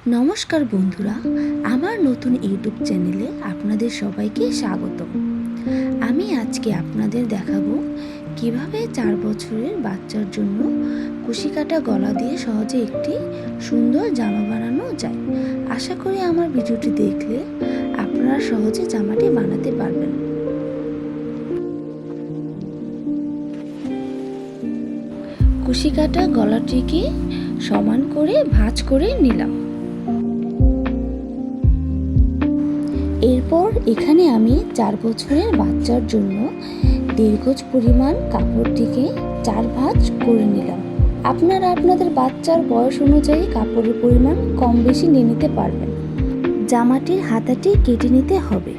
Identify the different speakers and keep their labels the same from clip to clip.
Speaker 1: নমস্কার বন্ধুরা, আমার নতুন ইউটিউব চ্যানেলে আপনাদের সবাইকে স্বাগত। আমি আজকে আপনাদের দেখাবো কিভাবে 4 বছরের বাচ্চার জন্য কুশি কাটা গলা দিয়ে সহজে একটি সুন্দর জামা বানানো যায়। আশা করি আমার ভিডিওটি দেখলে আপনারা সহজে জামাটি বানাতে পারবেন। কুশি কাটা গলাটিকে সমান করে ভাঁজ করে নিলাম। এরপর এখানে আমি 4 বছরের বাচ্চার জন্য 1.5 গজ পরিমাণ কাপড়টিকে 4 ভাঁজ করে নিলাম। আপনারা আপনাদের বাচ্চার বয়স অনুযায়ী কাপড়ের পরিমাণ কম বেশি নিয়ে নিতে পারবেন। জামাটির হাতাটি কেটে নিতে হবে।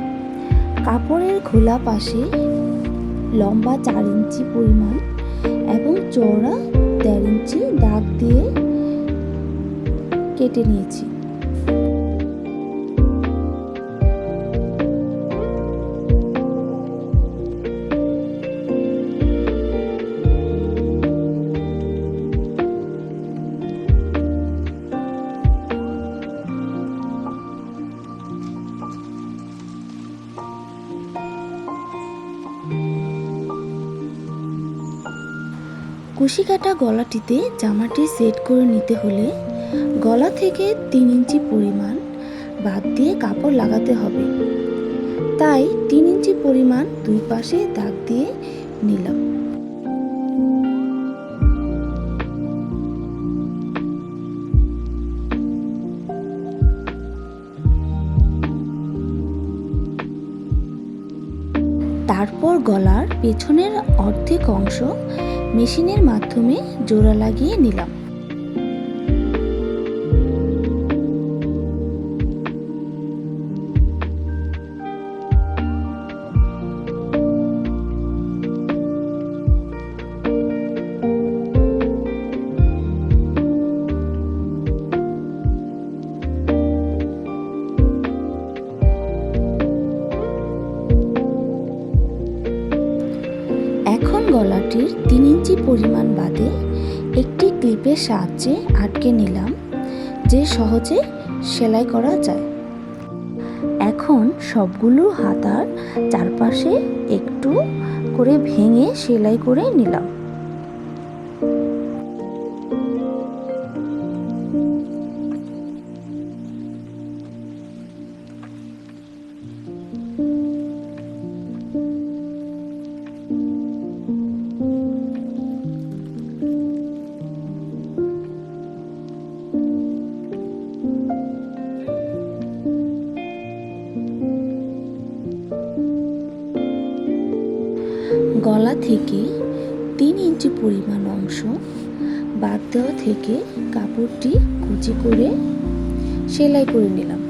Speaker 1: কাপড়ের খোলা পাশে লম্বা 4 ইঞ্চি পরিমাণ এবং চওড়া 1.5 ইঞ্চি দাগ দিয়ে কেটে নিয়েছি। কুশি কাটা গলাটিতে জামাটি সেট করে নিতে হলে গলা থেকে 3 ইঞ্চি পরিমাণ বাদ দিয়ে কাপড় লাগাতে হবে। তাই 3 ইঞ্চি পরিমাণ দুই পাশে দাগ দিয়ে নিলাম। তারপর গলার পেছনের অর্ধেক অংশ মেশিনের মাধ্যমে জোড়া লাগিয়ে নিলাম। এখন গলাটির 3 ইঞ্চি পরিমাণ বাদে একটি ক্লিপের সাহায্যে আটকে নিলাম, যে সহজে সেলাই করা যায়। এখন সবগুলো হাতার চারপাশে একটু করে ভেঙে সেলাই করে নিলাম। গলা থেকে 3 ইঞ্চি পরিমাণ অংশ বাদ দেওয়া থেকে কাপড়টি কুচি করে সেলাই করে নিলাম।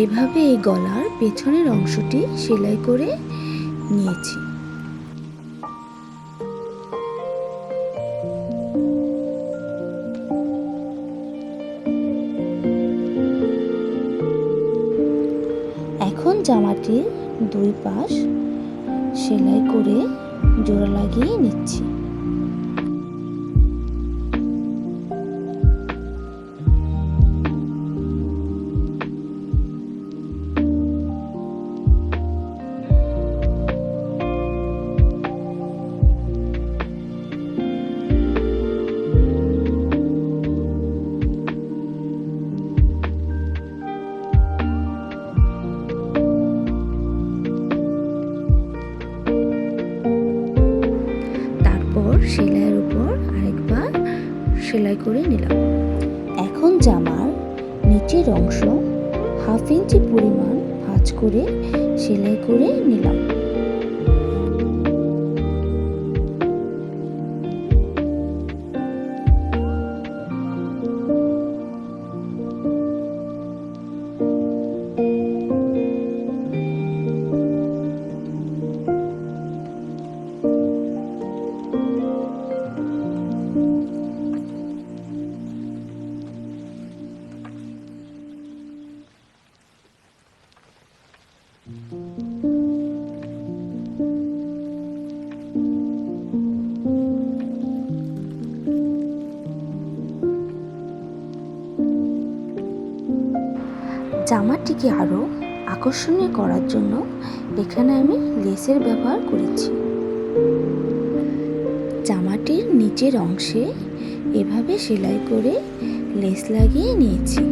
Speaker 1: এভাবে এই গলার পেছনের অংশটি সেলাই করে নিয়েছি। এখন জামাটির দুই পাশ সেলাই করে জোড়া লাগিয়ে নিচ্ছি। সেলাইয়ের উপর আরেকবার সেলাই করে নিলাম। এখন জামার নিচের অংশ 1/2 ইঞ্চি পরিমাণ ভাঁজ করে সেলাই করে নিলাম। জামাটিকে আরও আকর্ষণীয় করার জন্য এখানে আমি লেসের ব্যবহার করেছি। জামাটির নিচের অংশে এভাবে সেলাই করে লেস লাগিয়ে নিয়েছি।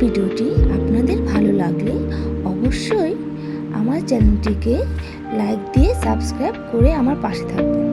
Speaker 1: ভিডিওটি আপনাদের ভালো লাগলে অবশ্যই আমার চ্যানেলটিকে লাইক দিয়ে সাবস্ক্রাইব করে আমার পাশে থাকবেন।